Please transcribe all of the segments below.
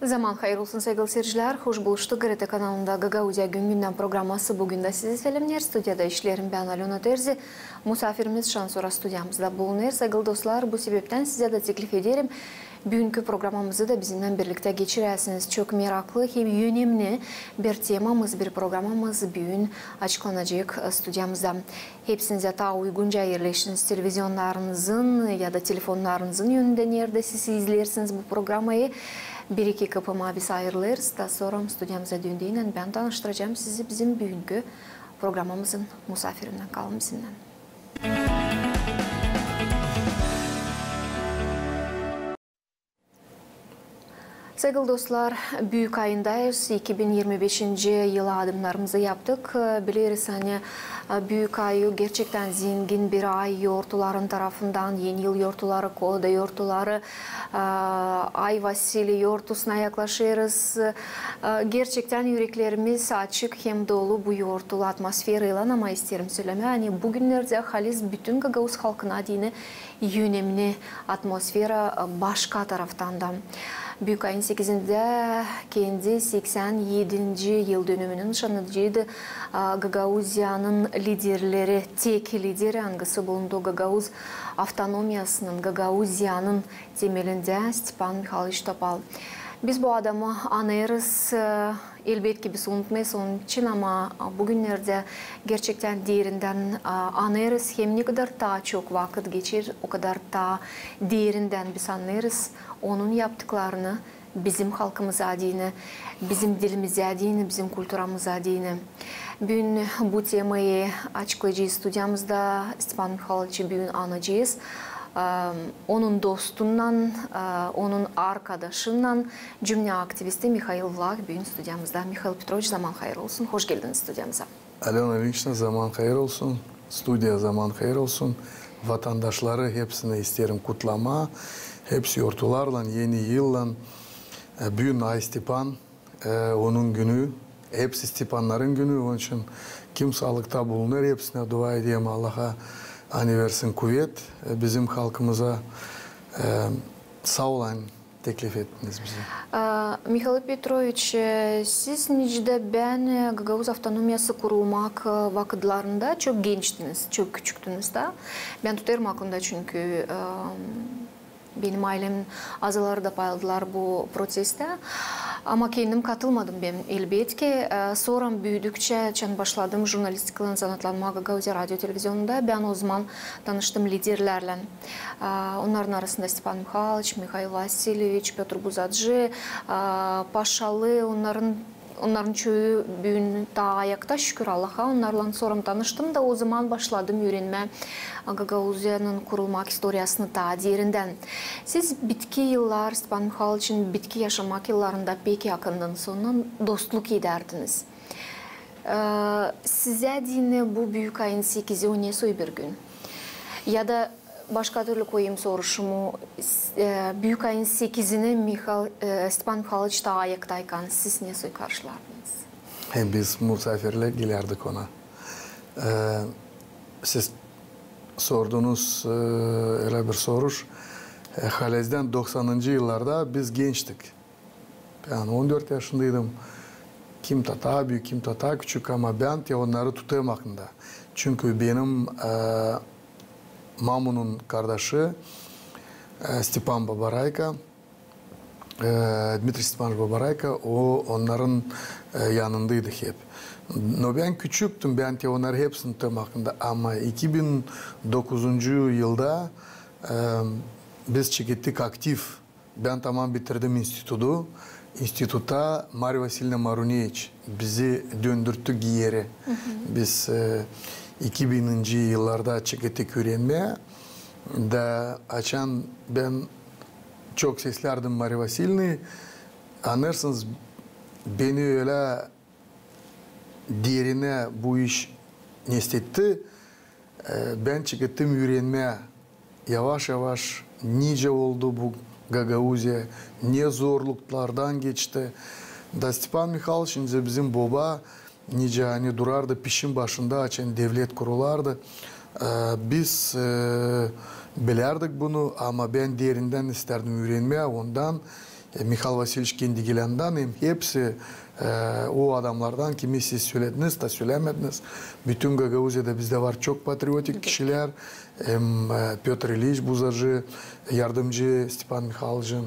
Zaman hayır olsun sevgili seyirciler. Hoş buluştuk. GRT kanalında Gagauzya Gün programması bugün de sizi selamlar. Stüdyoda işlerim ben Alona Terzi. Musafirimiz Şansora stüdyamızda bulunur. Sevgili dostlar, bu sebepten size de teklif ederim. Bugünkü programımızı da bizimle birlikte geçirersiniz. Çok meraklı hem önemli bir temamız, bir programımız bugün açıklanacak stüdyamızda. Hepsinize ta uygunca yerleşiniz. Televizyonlarınızın ya da telefonlarınızın yönünde nerede siz izlersiniz bu programayı. Bir iki kapıma biz ayrılırız. Daha sonra stüdyamıza döndüğünden ben tanıştıracağım sizi bizim bugünkü programımızın musafirinden, kalın bizimle. Sevgili dostlar, büyük ayındayız. 2025. yıla adımlarımızı yaptık. Biliriz hani büyük ay gerçekten zengin bir ay. Yortuların tarafından yeni yıl yortuları, koda yortuları, ay Vasili yortusuna yaklaşırız. Gerçekten yüreklerimiz açık hem dolu bu yortulu atmosferiyle ama isterim söyleme. Hani bugünlerde halis bütün Gagauz halkına dini önemli atmosfera başka taraftan da. Büyük ayın 8'inde kendi 87. yıl dönümünün nişanlıydı. Gagauzya'nın liderleri, tek lideri hangisi bulundu Gagauz avtonomiyasının, Gagauzya'nın temelinde Stepan Mikhailovich Topal. Biz bu adamı anarız, elbette biz unutmayız onun için ama bugünlerde gerçekten derinden anarız. Hem ne kadar daha çok vakit geçir, o kadar daha derinden biz anlarız. Onun yaptıklarını bizim halkımız adına, bizim dilimiz adına, bizim kültürümüz adına. Bugün bu temayı açıklayacağız stüdyamızda. Stepan Mikhailovich'i bugün anacağız. Onun dostundan, onun arkadaşından cümle aktivisti Mikhail Vlah bugün stüdyamızda. Mikhail Petrovich, zaman hayır olsun. Hoş geldiniz stüdyamıza. Alona Iliç'ne zaman hayır olsun. Stüdya zaman hayır olsun. Vatandaşları hepsine isterim kutlama. Hepsi yortularla, yeni yılla. Bugün Ay Stepan, onun günü. Hepsi Stepanların günü. Onun için kim sağlıkta bulunur hepsine dua edeyim Allah'a. Hani versin kuvvet, bizim halkımıza sağ olun teklif ettiniz bize. Mikhail Petrovich, siz necde ben Gagauz avtonomiyası kurulmak vakitlerinde çok gençtiniz, çok küçüktünüz de. Ben tutarım aklımda çünkü benim ailemin azaları da payladılar bu proseste. Ama kendim katılmadım ben elbette ki. Sonra büyüdükçe başladım jurnalistikadan sanatlanma Gagauzya radyo televizyonunda. Ben o zaman tanıştım liderlerle. Onların arasında Stepan Mikhailovich, Mikhail Vasilyevich, Petr Buzadji, Paşalı, onların çoğu bugün daha ayakta şükür Allah'a. Onlarla sonra tanıştım da o zaman başladım öğrenme Gagauzya'nın kurulmak historiyasını daha derinden. Siz bitki yıllar, Stepan Mikhailovich'in bitki yaşamak yıllarında pek yakından sonra dostluk ederdiniz. Size dine bu büyük ayın 8'i o ne soy bir gün? Ya da başka türlü koyayım soruşumu. Büyük ayın 8'ini Stepan Mikhailovich daha ayaktayken siz ne soy karşılardınız? Biz misafirle giderdik ona. Siz sordunuz öyle bir soruş. Halez'den 90. yıllarda biz gençtik. Ben 14 yaşındaydım. Kim tata büyük, kim tata küçük ama ben onları tutayım hakkında. Çünkü benim Mamun'un kardeşi Stepan Babarayka, Dmitri Stepanovich Babarayka, o onların yanındaydı hep. No ben küçüktüm, ben onları hepsini tutayım hakkında ama 2009. yılda biz çıktık aktif. Ben tamam bitirdim institutu. İnstituta Marya Vasilyevna Maruniyeviç bizi döndürttü giyeri. Biz 2000. yıllarda çıktık öğrenmeye. Da açan ben çok seslerdim Marya Vasilyevna'yı. Anlarsınız beni öyle derine bu iş nestetti. Ben çıktım öğrenmeye. Yavaş yavaş nice oldu bu Gagauzya, ne zorluklardan geçti. Da Stepan Mikhailovich bizim baba nice hani durardı pişin başında açan devlet kurulardı. Biz bilerdik bunu ama ben derinden isterdim öğrenmeye. Ondan Mikhal Vasilievich Kendigilan'dan hem hepsi o adamlardan kimi siz söylediniz de söylemediniz. Bütün Gagavuzya'da bizde var çok patriotik kişiler. Hem Piotr Ilyich Buzarjı, yardımcı Stepan Mikhailov'ın,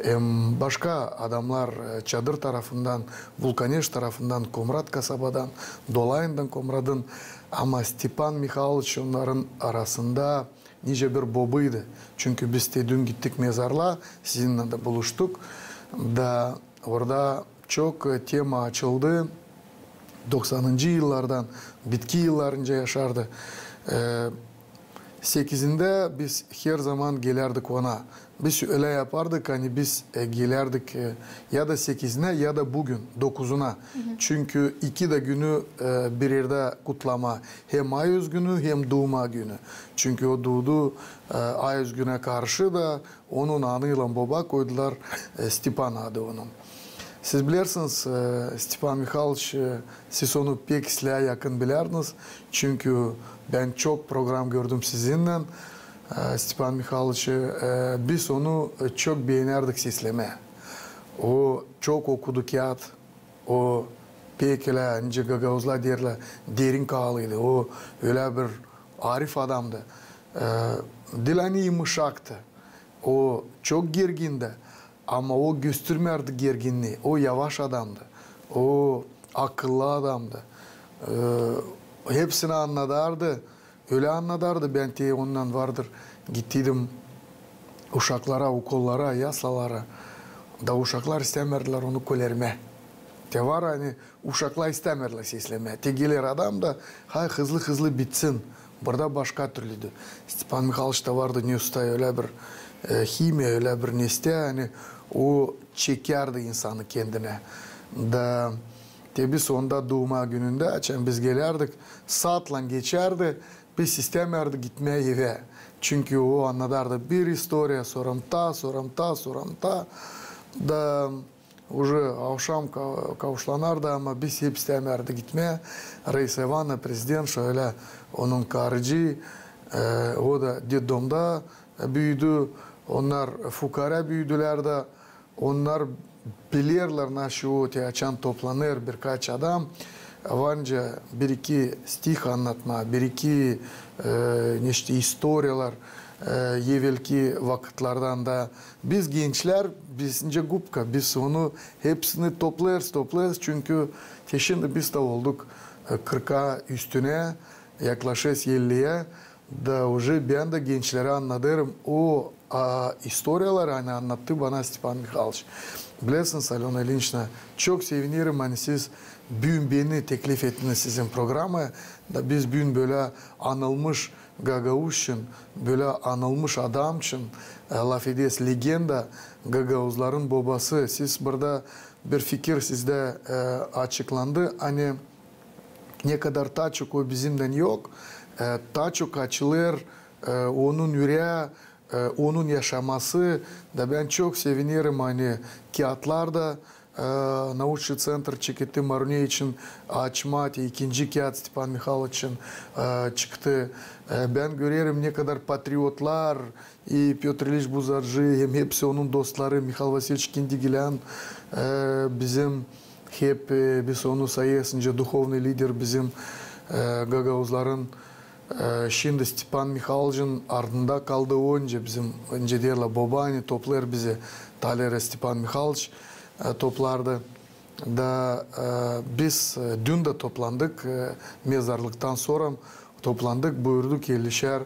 hem başka adamlar Çadır tarafından, Vulkaneş tarafından, Komrat kasabadan, Dolayın'dan Komrad'ın, ama Stepan Mikhailovich onların arasında nice bir babıydı. Çünkü biz de dün gittik mezarlığa, sizinle de buluştuk. Da orada çok tema açıldı. 90'ıncı yıllardan bitki yıllarınca yaşardı. 8'inde biz her zaman gelerdik ona. Biz öyle yapardık, hani biz gelerdik ya da 8'ine ya da bugün 9'una. Çünkü iki de günü bir yerde kutlama. Hem ay özgünü hem doğma günü. Çünkü o doğdu ay özgüne karşı da onun anıyla baba koydular, Stepan adı onun. Siz bilirsiniz Stepan Mikhailovich, siz onu pek size yakın bilirdiniz. Çünkü ben çok program gördüm sizinle. Stepan Mikhailovich'ı biz onu çok beğenirdik sisleme. O çok okudu kağıt. O pek öyle ince Gagavuzlar derler derin kağlıydı. O öyle bir arif adamdı. Dilani yumuşaktı. O çok gergindi. Ama o göstermerdi gerginliği. O yavaş adamdı. O akıllı adamdı. Hepsini anladardı. Öyle anladardı. Ben de ondan vardır. Gittiydim uşaklara, okullara, yasalara. Da uşaklar istemerdiler onu kolerme. De var hani uşaklar istemerdiler sesleme. Te gelir adam da hay hızlı bitsin. Burada başka türlüydü. Stepan Mikhailovich da vardı News'ta öyle bir himiye, öyle bir neste hani o çekerdi insanı kendine. Da biz onda doğma gününde açan biz gelerdik, saatla geçerdi, biz istemerdi gitmeye eve. Çünkü o anladardı bir istoriya soram ta. Da уже akşam kavuşlanardı ama biz hep istemerdi gitmeye. Reis Ivana, prezident şöyle onun karıcı, o da deddomda büyüdü. Onlar fukara büyüdüler de onlar bilirler nasıl o açan toplanır birkaç adam. Avanca bir iki stih anlatma, bir iki işte istoriyalar evvelki vakitlerden da biz gençler bizince gupka biz onu hepsini toplarız çünkü şimdi biz de olduk 40'a üstüne yaklaşık 50'ye da уже ben de gençlere anlatırım o istoriyalar hani anlattı bana Stepan Mikhailovich. Bilirsiniz Alona Ilyinchna çok sevinirim hani siz bugün beni teklif ettiniz sizin programa da biz bugün böyle anılmış Gagavuz için böyle anılmış adam için laf ediyoruz legenda Gagavuzların babası siz burada bir fikir sizde açıklandı hani ne kadar ta çok o bizimden yok ta çok açılır onun yüreği onun yaşaması da ben çok sevinirim hani kağıtlarda научный центр Çeketi Maruniye için açma ikinci kağıt Stepan Mikhailovich için çıktı. Ben görüyorum ne kadar patriotlar Piotr Ilyich Buzarjı hem hepsi onun dostları Mikhal Vasilievich Kendigilan bizim hep biz onu sayesinde duhovный lider bizim Gagavuzların şimdi Stepan Mikhailovich'ın ardında kaldı önce bizim önce derler babani toplar bizi Talera Stepan Mikhailovich toplardı da biz dün de toplandık mezarlıktan sonra toplandık buyurduk 50'şer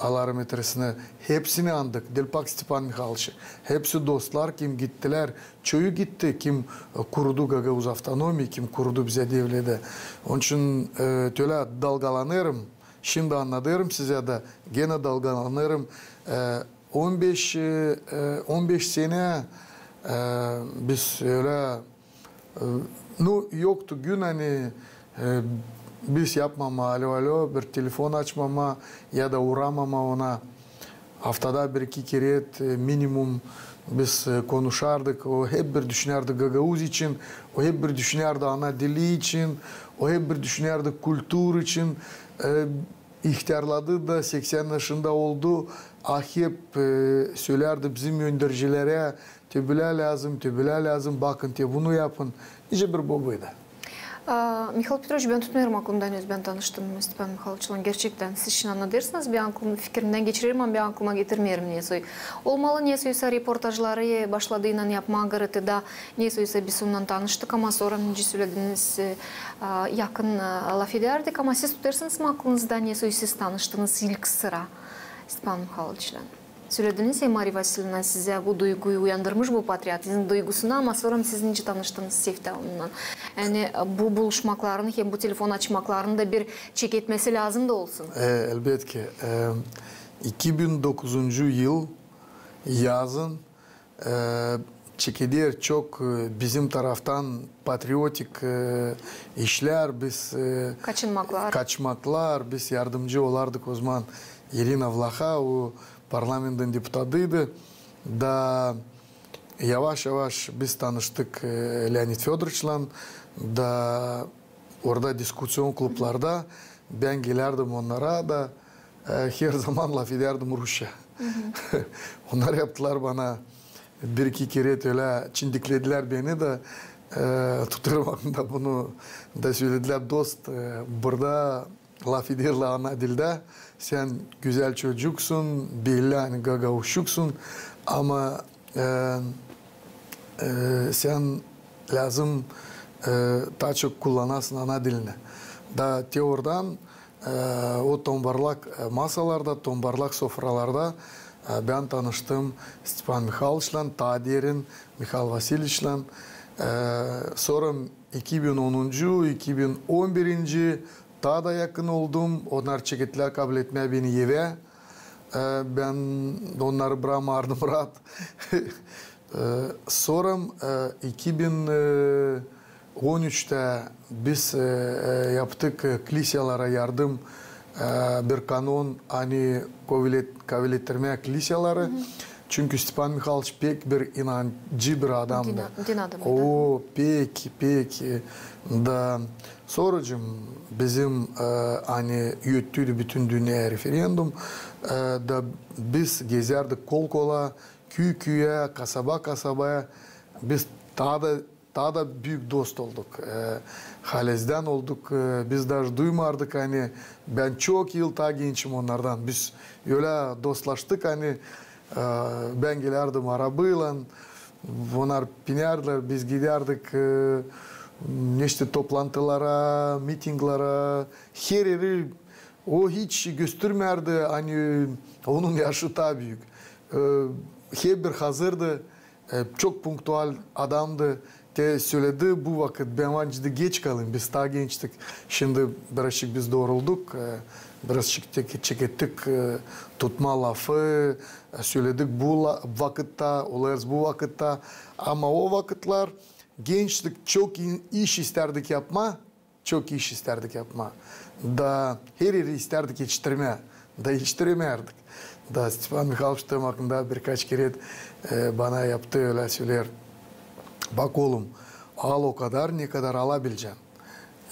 alametresine hepsini andık Delpak Stepan Mikhailovich hepsi dostlar kim gittiler çoğu gitti kim kurdu Gagavuz Avtonomi kim kurdu bize devlede onun için öyle dalgalanırım şimdi anladım size de gene dalgalanırım 15 sene biz öyle yoktu gün hani biz yapmama alo bir telefon açmama ya da uğramama ona haftada bir iki kere minimum biz konuşardık o hep bir düşünerdi Gagavuz için o hep bir düşünerdi ana dili için o hep bir düşünerdi kültür için ihtiyarladı da 80 yaşında oldu. Hep söylerdi bizim göndericilere tübüle lazım, bakın bunu yapın. Nice bir babaydı. Mikhail Petrovич, ben tutmuyorum aklımdan ben tanıştım Stepan Mikhailovич'la. Gerçekten siz için anlatırsınız. Bir aklımı fikrimden geçiririm ama bir aklıma getirmeyelim nesoy. Olmalı nesoysa reportajları başladığından yapmaya garıtı da nesoysa biz ondan tanıştık ama sonra önce söylediniz yakın laf ederdik ama siz tutarsınız mı aklınızda nesoy siz tanıştınız ilk sıra Stepan Mikhailovич'la? Söylediniz ya Mariya Vasilyevna size bu duyguyu uyandırmış bu patriotizm duygusunu ama sonra sizin için tanıştınız Sevda onunla. Yani bu buluşmaklarını hem bu telefon açmaklarını da bir çek etmesi lazım da olsun. Elbette. 2009 yıl yazın çekediğer çok bizim taraftan patriotik işler, biz kaçmaklar, biz yardımcı olardık o zaman. Irina Vlaha, o parlamentin deputatıydı. Da yavaş yavaş biz tanıştık Leonid Fedorovич'la. Da orada diskusyon klublarda ben gelirdim onlara da her zaman laf ederdim Rusça. Onlar yaptılar bana bir iki kere öyle çindiklediler beni de tutturmakta bunu da söylediler dost burada laf ederler ana dilde. Sen güzel çocuksun, belli hani gagavuşuksun ama sen lazım daha çok kullanasın ana dilini. Da oradan o tombarlak masalarda, tombarlak sofralarda ben tanıştım Stepan Mikhailovич'la, Tadir'in, Mikhail Vasilyevич'la. Sonra 2010-2011 daha da yakın oldum. Onlar çeketler kabul etmeye beni eve. Ben onları bırakmadım rahat. Sonra 2013'te biz yaptık kiliselere yardım bir kanun hani kabul ettirmeye kiliseleri. Çünkü Stepan Mikhailovич pek bir inancı bir adamdı. Din adamıydı. O pek da sorucum bizim hani yürüttüydü bütün dünya referandum da biz gezerdik kol kola, köy köye, kasaba kasabaya biz daha da büyük dost olduk. Halezden olduk. Biz daha duymardık hani ben çok yıl daha gençim onlardan. Biz öyle dostlaştık hani ben gelirdim arabayla. Onlar binerler, biz giderdik işte toplantılara, mitinglara. Her yeri o hiç göstermerdi hani onun yaşı daha büyük. Hep bir hazırdı, çok punktual adamdı. Söyledi bu vakit ben vancıda geç kalın, biz daha gençtik. Şimdi birazcık biz doğrulduk, birazcık çekettik tutma lafı, söyledik bu vakitte, olayız bu vakitte. Ama o vakitler gençlik çok iş isterdik yapma, çok iş isterdik yapma. Da her yeri isterdik yetiştirme, da yetiştiremerdik. Da Stepan Mikhailovich hakkında birkaç kere bana yaptı öyle söyler. Bak oğlum, al o kadar ne kadar alabileceksin.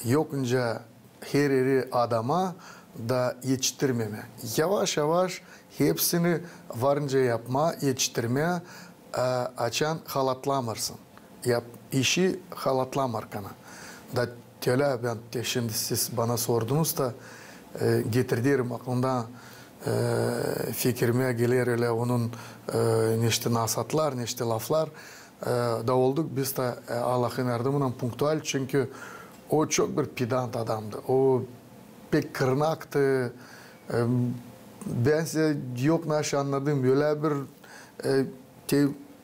Yokunca her yeri adama da yetiştirmeme. Yavaş yavaş hepsini varınca yapma, yetiştirmeye açan halatlamırsın. İşi halatlamar kana. Da öyle ben şimdi siz bana sordunuz da getirdiğim aklımda fikrime gelir öyle onun neşte nasatlar, neşte laflar da olduk. Biz de Allah'ın yardımıyla punktual çünkü o çok bir pedant adamdı. O pek kırnaktı. Ben size yok nasıl anladım. Böyle bir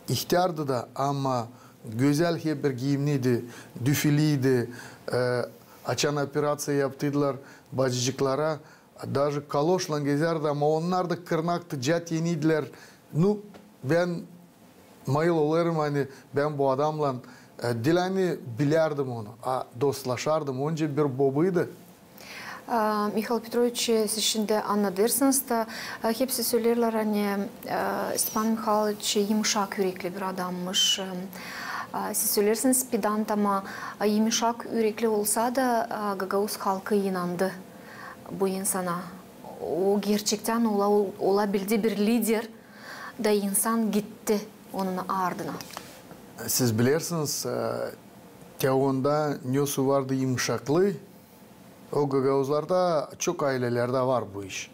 ihtiyardı da ama güzel hep bir giyimliydi, düfiliydi. Açan operasyon yaptılar bacıcıklara. Даже kaloşla gezerdi ama onlar da kırnaktı, cat yeniydiler. Ben mayıl olurum hani ben bu adamla dilini bilerdim onu, dostlaşardım. Önce bir babaydı. Mikhail Petrovich siz şimdi anlatırsınız da hepsi söylerler hani Stepan Mikhailovich yumuşak yürekli bir adammış. Siz söylersiniz pedant ama yumuşak yürekli olsa da Gagavuz halkı inandı bu insana. o gerçekten olabildi bir lider da insan gitti onun ardına. Siz bilirsiniz, Teoğunda nyosu vardı yumuşaklığı. O Gagavuzlarda çok ailelerde var bu iş.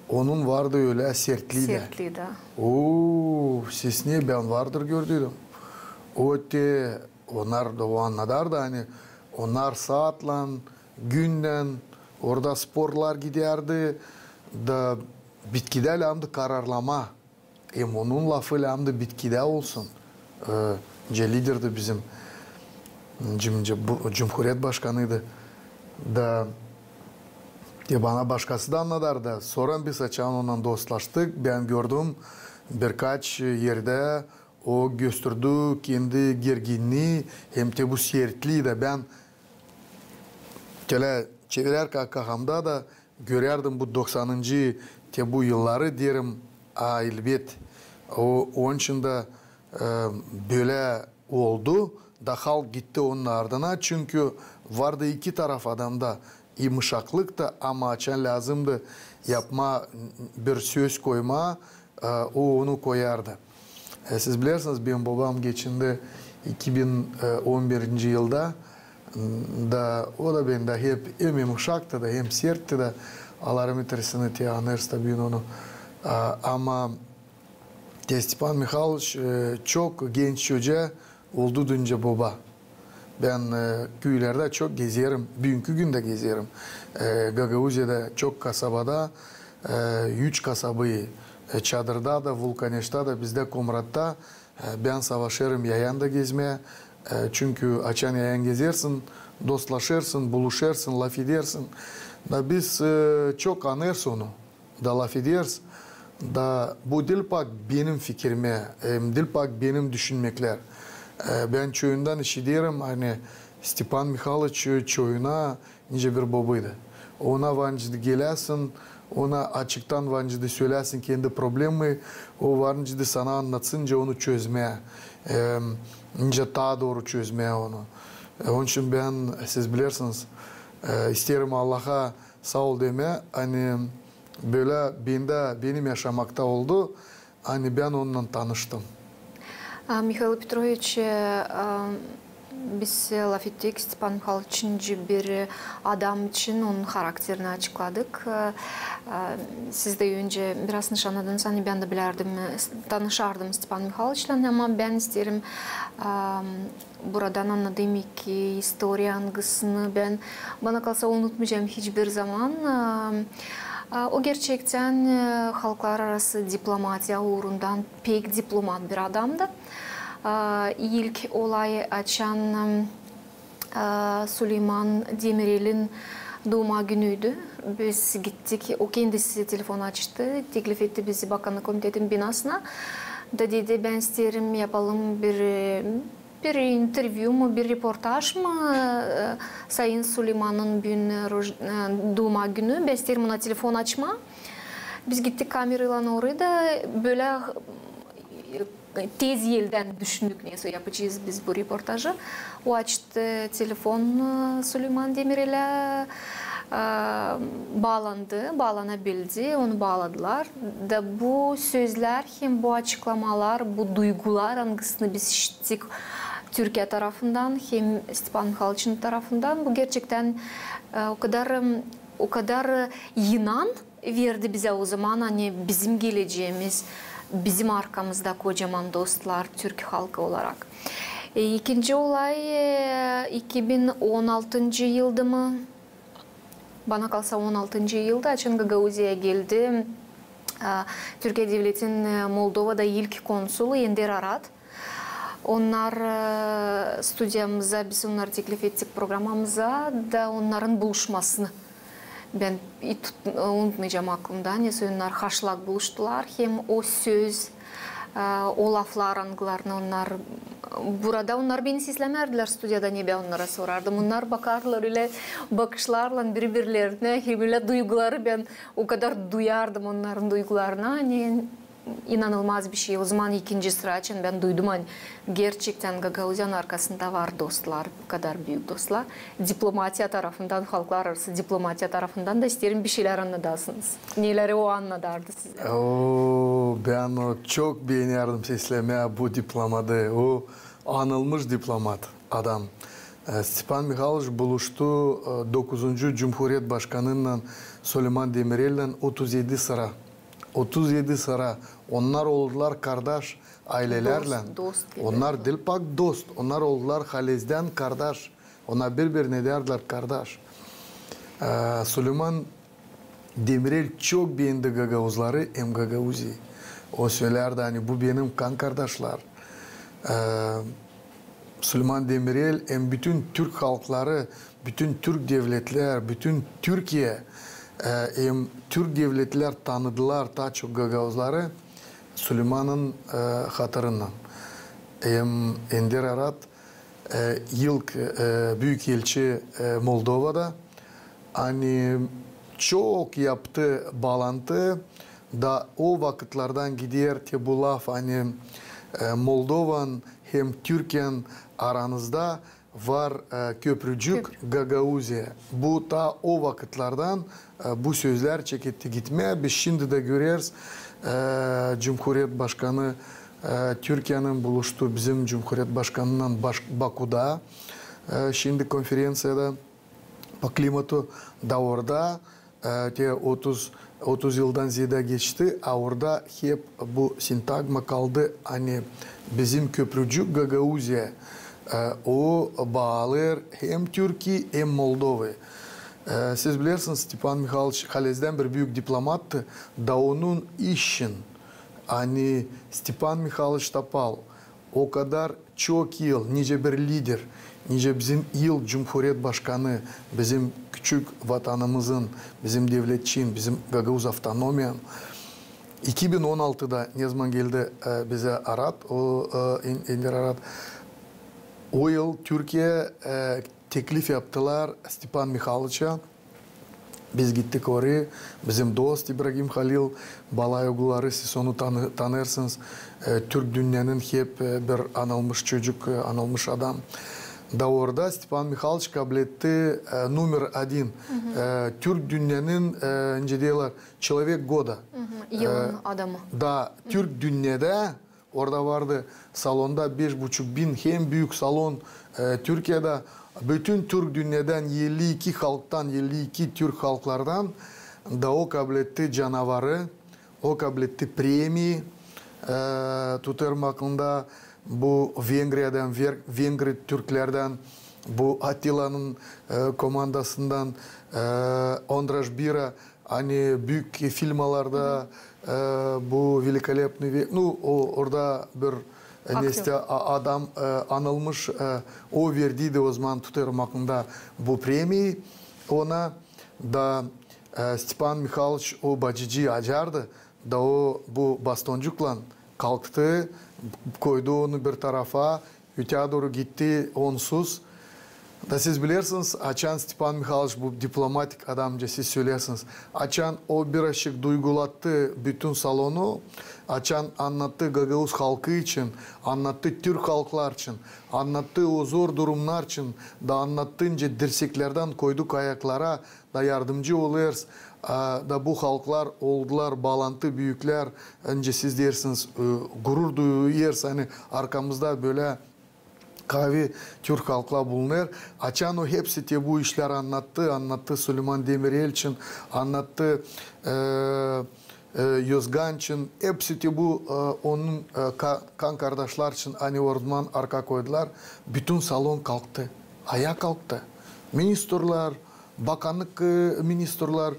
Onun vardı öyle sertliği de. Sertliği de. Oo, siz niye ben vardır gördüm. Onlar da o anladar da hani onlar saatla, günden orada sporlar giderdi da bitkide lamdı kararlama. Onun lafı lamdı bitkide olsun. Liderdi bizim Cumhuriyet Başkanıydı. Da bana başkası da anladar da. Sonra biz açan ondan dostlaştık. Ben gördüm birkaç yerde o gösterdi kendi gerginliği hem de bu sertliği de ben çevirer kafamda da görerdim bu 90. bu yılları derim elbet. Onun için de böyle oldu. Da halk gitti onun ardına çünkü vardı iki taraf adamda yumuşaklık da ama açan lazımdı yapma bir söz koyma o onu koyardı. Siz bilirsiniz benim babam geçindi 2011. yılda da o da bende hep hem yumuşaktı da hem sertti de Allah rahmet eylesin anırız tabii onu ama Stepan Mikhailovich çok genç çocuğa oldu dünce baba. Ben köylerde çok gezerim. Bugünkü günde gezerim. Gagavuzya'da çok kasabada 3 kasabayı çadırda da, Vulkaneş'ta da, bizde Komrat'ta ben savaşırım yayanda gezmeye. Çünkü açan yayan gezersin, dostlaşırsın, buluşarsın, laf edersin. Da biz çok anırız onu. Da laf ederiz. Da bu dilpak benim fikrime, dilpak benim düşünmekler. Ben çoğundan işitiyorum hani Stepan Mikhailovich çoğuna nice bir babaydı. Ona vancıdı gelesin, ona açıktan vancıdı söylesin kendi problemi, o vancıdı sana anlatsınca onu çözmeye, nice daha doğru çözmeye onu. Onun için ben siz bilirsiniz isterim Allah'a sağ ol deme hani böyle benim yaşamakta oldu hani ben onunla tanıştım. Mikhail Petrovich, biz laf ettik Stepan Mikhailovich'in bir adam için onun karakterini açıkladık. Siz de önce biraz nişanladınız, hani ben de bilerdim, tanışardım Stepan Mikhailovich'le ama ben isterim buradan anladığım ki historia kısmını ben bana kalsa unutmayacağım hiçbir zaman. O gerçekten halklar arası diplomatiya uğrundan pek diplomat bir adamdı. İlk olay açan Süleyman Demirel'in doğma günüydü. Biz gittik, o kendisi telefon açtı, teklif etti bizi Bakanlık Komitetin binasına. Da dedi ben isterim yapalım bir interview mu, bir reportaj mı Sayın Süleyman'ın doğma günü. Ben isterim ona telefon açma. Biz gittik kamerayla oraya da böyle tez yelden düşündük neyse yapacağız biz bu reportajı. O açtı telefon Süleyman Demirel'e bağlanabildi, onu bağladılar. Da bu sözler hem bu açıklamalar, bu duygular hangisini biz işittik Türkiye tarafından hem Stepan Mikhailovich'in tarafından bu gerçekten o kadar inan verdi bize o zaman hani bizim geleceğimiz, bizim arkamızda kocaman dostlar Türk halkı olarak. İkinci olay 2016 yılda mı? Bana kalsa 16. yılda Açan Gagavuzya'ya geldi. Türkiye Devleti'nin Moldova'da ilk konsulu Ender Arat. Onlar stüdyamıza, biz onları teklif ettik programımıza da onların buluşmasını. Ben unutmayacağım aklımda. Neyse onlar haşlak buluştular. Hem o söz, o laflar angılarını onlar burada onlar beni seslemerdiler stüdyada ne ben onlara sorardım. Onlar bakarlar öyle bakışlarla birbirlerine hem öyle duyguları ben o kadar duyardım onların duygularına. Hani inanılmaz bir şey. O zaman ikinci sıra için ben duydum hani gerçekten Gagauzyan arkasında var dostlar, bu kadar büyük dostlar. Diplomatiya tarafından, halklar arası diplomatiya tarafından da isterim bir şeyler anladasınız. Neleri o anladardı size? Ben çok beğeniyorum seslemeye bu diplomadı. O anılmış diplomat adam. Stepan Mikhailovich buluştu 9. Cumhuriyet Başkanı'nın Süleyman Demirel'le 37 sıra. 37 sıra. Onlar oldular kardeş ailelerle. Dost gibi. Onlar dilpak dost. Onlar oldular Halez'den kardeş. Onlar birbirine derler kardeş. Süleyman Demirel çok beğendi Gagauzları hem Gagauzi. O söylerdi hani bu benim kan kardeşler. Süleyman Demirel hem bütün Türk halkları, bütün Türk devletler, bütün Türkiye hem Türk devletler tanıdılar ta çok Gagauzları Süleyman'ın hatırından. Hem Ender Arat ilk büyükelçi Moldova'da hani çok yaptı bağlantı da o vakitlerden gider ki bu laf hani Moldova'nın hem Türkiye'nin aranızda var köprücük Gagauziya. Bu ta o vakitlerden bu sözler çekildi gitmeye. Biz şimdi de görüyoruz Cumhuriyet Başkanı Türkiye'nin buluştu bizim Cumhuriyet Başkanı'nın Baku'da. Şimdi konferansiyada по климату da orada 30 yıldan ziyade geçti. Orada hep bu sintagma kaldı. Hani bizim köprücük Gagauziya o bağlar hem Türkiye hem Moldova. Siz bilirsiniz Stepan Mikhailovich Halez'den bir büyük diplomattı. Da onun işin hani Stepan Mikhailovich Topal o kadar çok yıl nice bir lider, nice bizim yıl Cumhuriyet Başkanı, bizim küçük vatanımızın, bizim devletçinin, bizim Gagauz Avtonomiyan 2016'da ne zaman geldi bize Arat, o Ender Arat. O yıl Türkiye teklif yaptılar Stepan Mikhailovich'a. Biz gittik oraya. Bizim dost İbrahim Halil Balayogluları siz onu tanırsınız. Türk dünyanın hep bir anılmış çocuk, anılmış adam. Da orada Stepan Mikhailovich kabul etti numara 1. Türk dünyanın ne diyorlar? Человек года. Yılın adamı. Da Türk dünyada orada vardı salonda 5.500 hem büyük salon Türkiye'de bütün Türk dünyadan 52 halktan 52 Türk halklardan da o kabul etti canavarı, o kabul etti premiyi tutarmakında bu Vengriye'den, Vengri Türklerden, bu Atilla'nın komandasından Ondraž Bira hani büyük filmlarda bu великолепный orada bir neyse adam anılmış o verdiydi o zaman tutarmakında bu premiyi ona da Stepan Mikhailovich o bacıcıyı acardı da o bu bastoncukla kalktı koydu onu bir tarafa öteye doğru gitti onsuz. Da siz bilirsiniz, açan Stepan Mikhailovich bu diplomatik adamca siz söylersiniz. Açan o birazcık duygulattı bütün salonu. Açan anlattı Gagauz halkı için, anlattı Türk halklar için, anlattı o zor durumlar için, da anlattınca dirseklerden koyduk ayaklara da yardımcı oluyoruz. Da bu halklar oldular bağlantı büyükler. Önce siz dersiniz gurur duyuyoruz hani arkamızda böyle kahve Türk halkla bulunur. Açan o hepsi de bu işler anlattı. Anlattı Süleyman Demirel için, anlattı Yozgan için. Hepsi de bu onun kan kardeşler için hani oradan arka koydular. Bütün salon kalktı. Ayağa kalktı. Ministrler, bakanlık ministrler,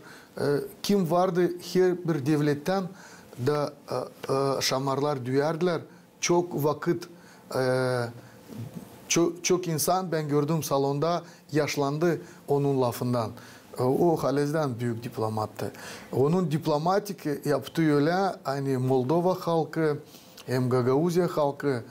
kim vardı her bir devletten da şamarlar duyardılar. Çok vakit çok insan ben gördüm salonda yaşlandı onun lafından. O Halez'den büyük diplomattı. Onun diplomatik yaptığı öyle hani Moldova halkı hem Gagauzya halkı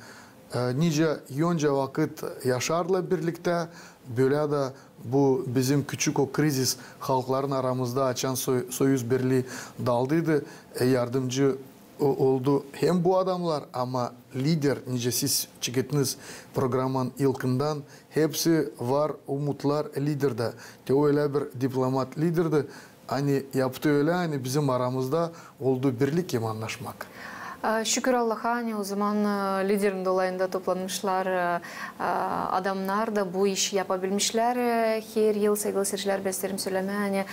nice yonca vakit yaşarla birlikte böyle de bu bizim küçük o krizis halkların aramızda açan Soyuz Birliği daldıydı. Yardımcı oldu hem bu adamlar ama lider nice siz çıkıttınız programın ilkından hepsi var umutlar liderde. Te öyle bir diplomat liderdi. Hani yaptı öyle hani bizim aramızda oldu birlik hem anlaşmak. Şükür Allah'a hani o zaman liderin dolayında toplanmışlar adamlar da bu işi yapabilmişler. Her yıl sevgili seyirciler beslerim söyleme hani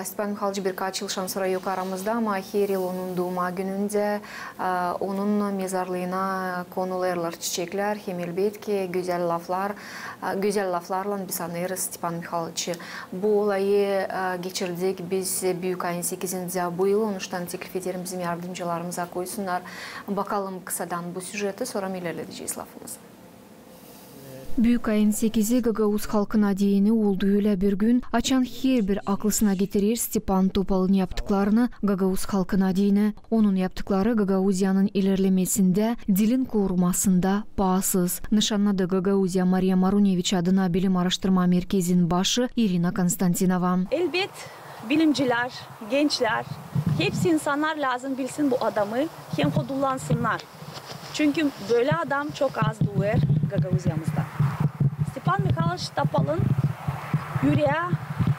Stepan Mikhailovich birkaç yıl sonra yok aramızda ama her yıl onun doğuma gününde onun mezarlığına konularlar çiçekler. Hem elbette güzel laflarla biz anlarız Stepan Mikhailovich'i. Bu olayı geçirdik biz büyük ayın 8'inde bu yıl. Onuştan teklif ederim bizim yardımcılarımıza koysunlar. Bakalım kısadan bu süjeti sonra ilerleyeceğiz lafımızı. Büyük ayın 8'i Gagauz halkına diyeni olduğuyla bir gün açan her bir aklısına getirir Stepan Topal'ın yaptıklarını Gagauz halkına diyeni. Onun yaptıkları Gagauzyanın ilerlemesinde, dilin korumasında bağımsız. Nişanladı Gagauzya Maria Marunevich adına Bilim Araştırma Merkezi'nin başı Irina Konstantinova. Elbet bilimciler, gençler, hepsi insanlar lazım bilsin bu adamı, hem kullansınlar. Çünkü böyle adam çok az doğar Gagauzya'mızda. Stepan Mikhailovich Topal'ın yüreği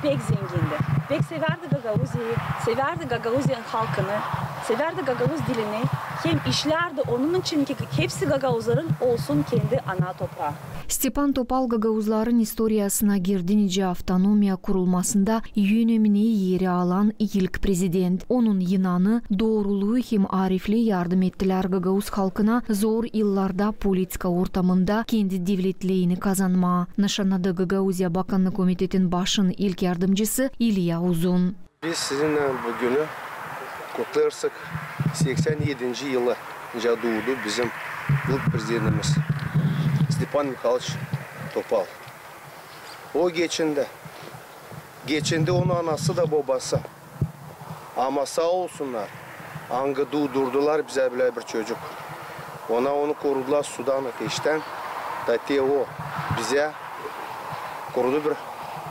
pek zengindi. Pek severdi Gagauzya'yı, severdi Gagauzya halkını, severdi Gagauz dilini. Hem işlerdi onun için ki hepsi Gagauzların olsun kendi ana toprağı. Stepan Topal Gagauzların historiasına girdi nice avtonomiya kurulmasında önemli yeri alan ilk prezident. Onun yınanı doğruluğu hem arifli yardım ettiler Gagauz halkına zor yıllarda politika ortamında kendi devletliğini kazanma. Nişanladı Gagauzya Bakanlık Komitetin başın ilk yardımcısı İlya Uzun. Biz sizinle bugünü kutlarsak 87. yılı doğdu bizim ilk prezidentimiz Stepan Mikhailovich Topal. O geçinde onun anası da babası. Ama sağ olsunlar. Angı durdular bize bile bir çocuk. Onu korudular sudan ateşten. Da o bize korudu bir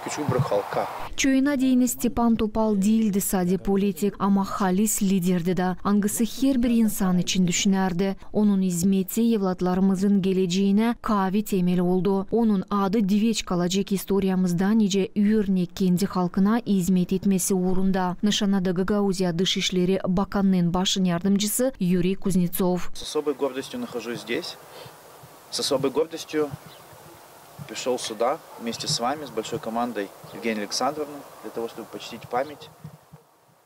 küçük bir halka. Çoğuna değini Stepan Topal değildi sadece politik ama halis liderdi de. Angısı her bir insan için düşünerdi. Onun hizmeti evlatlarımızın geleceğine kavi temel oldu. Onun adı diveç kalacak historiyamızda nice örnek kendi halkına hizmet etmesi uğrunda. Nişanladı Gagauzya Dışişleri Bakanlığı'nın başın yardımcısı Yuriy Kuznetsov. С особой гордостью нахожусь здесь. С особой гордостью пришел сюда вместе с вами, с большой командой Евгения Александровны, для того, чтобы почтить память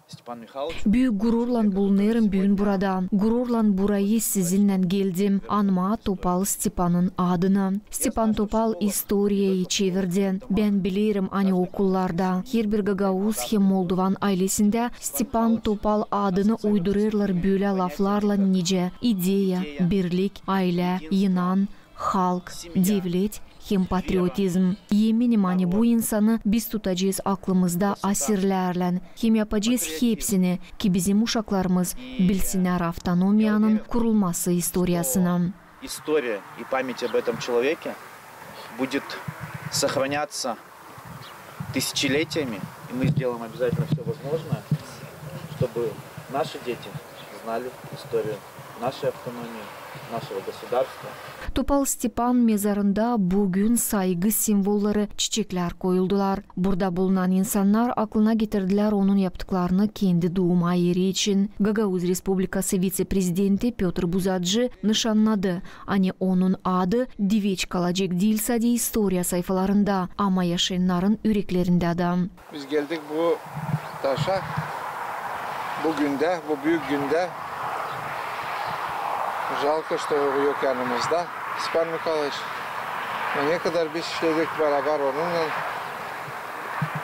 Stepan Mikhailovich. Büyük gururla bulunarım bugün burada. Gururla burayı sizinle geldim. Anma Topal Stepan'ın adını. Stepan Topal historiyayı çevirdi. Ben bilirim hani okullarda. Her bir Gagauz hem Moldovan ailesinde Stepan Topal adını uydururlar böyle laflarla nice. İdeya, birlik, aile, inan, halk, devlet, hem patriotizm. Eminim hani bu insanı biz tutacağız aklımızda asirlerle. Hem yapacağız hepsini ki bizim uşaklarımız bilsinler avtonomiyanın kurulması historiyasını. История и память об этом человеке будет сохраняться тысячелетиями, и мы сделаем обязательно все возможное, чтобы наши дети знали историю нашей автономии, нашего государства. Topal Stepan mezarında bugün saygı simvolları, çiçekler koyuldular. Burada bulunan insanlar aklına getirdiler onun yaptıklarını kendi doğuma yeri için. Gagauz Respublikası Vice-Prezidenti Pyotr Buzadji nişanladı. Hani onun adı diveç kalacak değil sadece historia sayfalarında ama yaşayanların yüreklerinde de. Biz geldik bu taşa, bu büyük günde. Жалко, что его yok yanımızda. Stepan Mikhailovich. Ne kadar biz işledik beraber onunla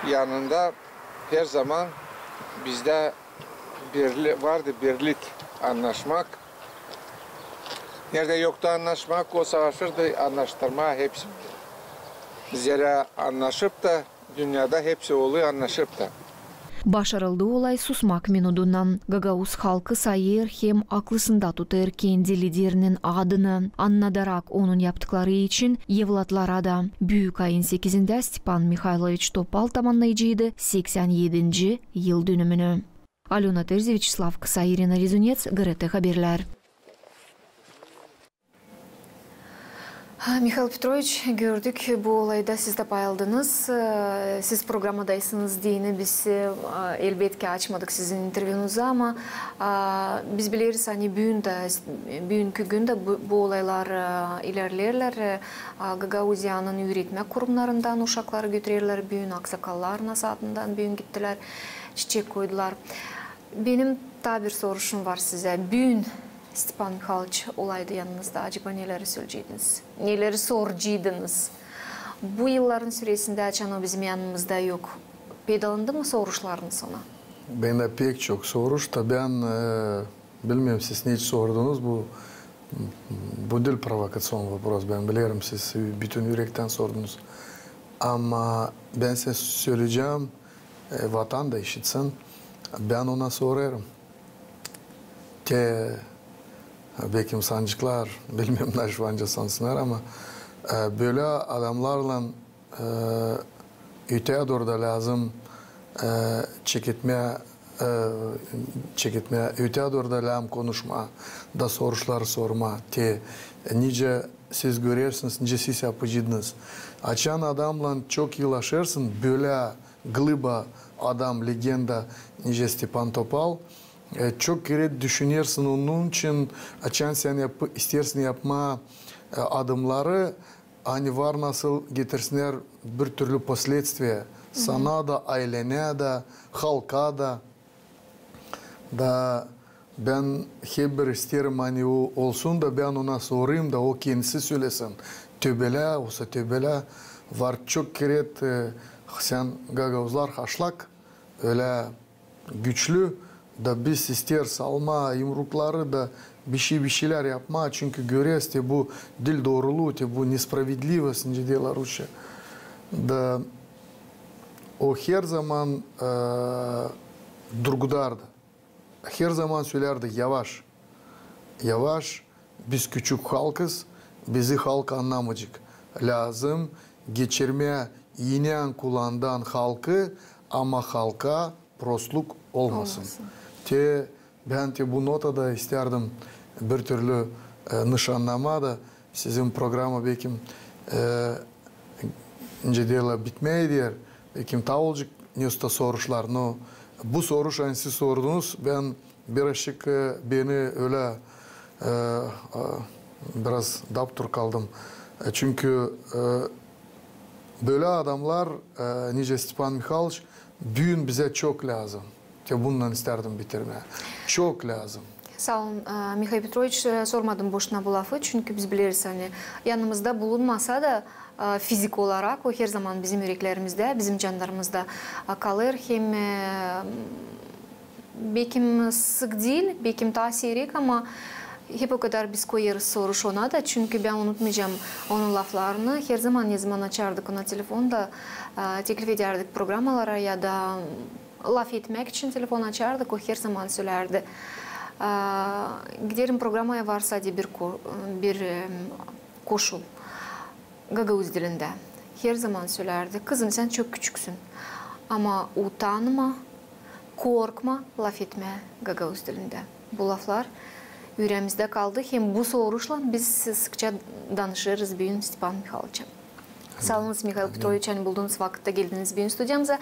yanında her zaman bizde vardı birlik, anlaşmak. Nerede yoktu anlaşmak, o savaşırdı, anlaştırma hepsi. Zira anlaşıp da dünyada hepsi oluyor anlaşıp da. Başarıldı olay susmak minudundan. Gagauz halkı sayır hem aklısında tutar kendi liderinin adını. Anladarak onun yaptıkları için evlatlara da. Büyük ayın 8'inde Stepan Mikhailovich Topal tamamlayıcıydı 87. yıl dönümünü. Alena Terzi, Vyacheslav Kısa, Irina Rezunets, GRT Haberler. Mikhail Petrovich, gördük bu olayda siz de paylaştınız. Siz programadaysınız diyeni biz elbette açmadık sizin intervyunuzu ama biz biliriz hani bugünkü günde bu olaylar ilerlerler. Gagauzyan'ın üretme kurumlarından uşakları götürürler, bugün aksakallar nasatından bugün gittiler, çiçek koydular. Benim daha bir soruşum var size. Bugün Stepan Mikhailovich olaydı yanınızda. Acaba neleri söyleyeceydiniz? Neleri soracaktınız? Bu yılların süresinde açan o bizim yanımızda yok. Pedalandı mı soruşlarınız ona? Ben de pek çok soruş da ben bilmiyorum siz ne sordunuz bu dil provokasyon vapros. Ben bilirim siz bütün yürekten sordunuz. Ama ben size söyleyeceğim vatan da işitsin. Ben ona sorarım. Bekim sancıklar, bilmiyorum ne şu anca sansınlar ama böyle adamlarla öteye doğru da lazım çekitmeye, öteye doğru da lazım konuşma, da soruşlar sorma. Nice siz görürsünüz, nice siz yapıcıdınız. Açan adamla çok yıl aşırsın, böyle glıba adam, legenda, nice Stepan Topal, çok kere düşünürsün onun için açan sen istersin yapma adımları hani var nasıl getirsinler bir türlü последствия sana da ailene de halka da ben hep bir isterim hani o olsun da ben ona sorayım da o kendisi söylesin tövbele var çok kere sen Gagauzlar haşlak öyle güçlü da biz ister salma yumrukları da bir şeyler yapma çünkü görüyoruz bu dil doğruluğu bu nespravedливость ne diyorlar Rusça da o her zaman durgudardı her zaman söylerdi yavaş biz küçük halkız bizi halk anlamayacak lazım geçirmeye yine kullandan halkı ama halka prostluk olmasın. Ben bu notada isterdim bir türlü nişanlama da sizin programı bekim incediyla bitmeydi. Bekim ta olacak nüsta soruşlar. No, bu soruş siz sordunuz. Ben birazcık beni öyle biraz daptur kaldım. Çünkü böyle adamlar nice Stepan Mikhailovich bugün bize çok lazım. Bundan isterdim bitirmeye. Çok lazım. Sağ olun Mikhail Petrovich, sormadım boşuna bu lafı çünkü biz biliriz hani yanımızda bulunmasa da fizik olarak o her zaman bizim yüreklerimizde, bizim canlarımızda kalır. Hem bekim sık değil, bekim tasirik ama hep o kadar biz koyarız soruş ona da çünkü ben unutmayacağım onun laflarını. Her zaman ne zaman açardık ona telefonda, teklif ederdik programalara ya da laf etmek için telefon açardık, o her zaman söylerdi. Giderim programaya varsa diye bir koşul Gagauz dilinde. Her zaman söylerdi, kızım sen çok küçüksün ama utanma, korkma, laf etme Gagauz dilinde. Bu laflar yüreğimizde kaldı. Hem bu soruşla biz sıkça danışırız bugün Stepan Mikhailovич'e. Sağ olun Mikhail Petrovich, bulduğunuz vakitte geldiniz bugün stüdyamıza.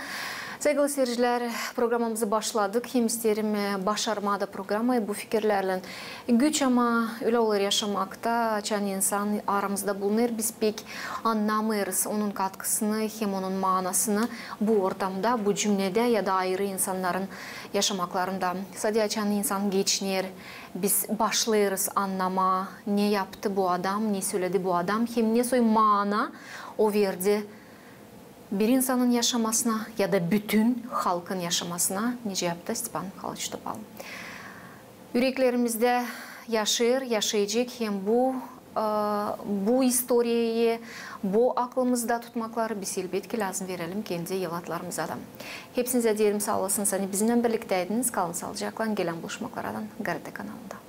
Sevgili seyirciler, programımızı başladık. Hem isterim başarmada programı bu fikirlerle güç ama öyle olur yaşamakta açan insan aramızda bulunur. Biz pek anlamayırız onun katkısını hem onun manasını bu ortamda, bu cümlede ya da ayrı insanların yaşamaklarında. Sadece açan insan geçinir. Biz başlayırız anlama ne yaptı bu adam, ne söyledi bu adam, hem ne soy mana o verdi bir insanın yaşamasına ya da bütün halkın yaşamasına nece yaptı Stepan Mikhailovich Topal. Yüreklerimizde yaşayacak hem bu historiyayı, bu aklımızda tutmakları biz elbette lazım verelim kendi yılatlarımıza da. Hepsinize diyelim sağ olasınız. Bizimle birlikteydiniz. Kalın sağlıcakla gelen buluşmaklardan GRT kanalında.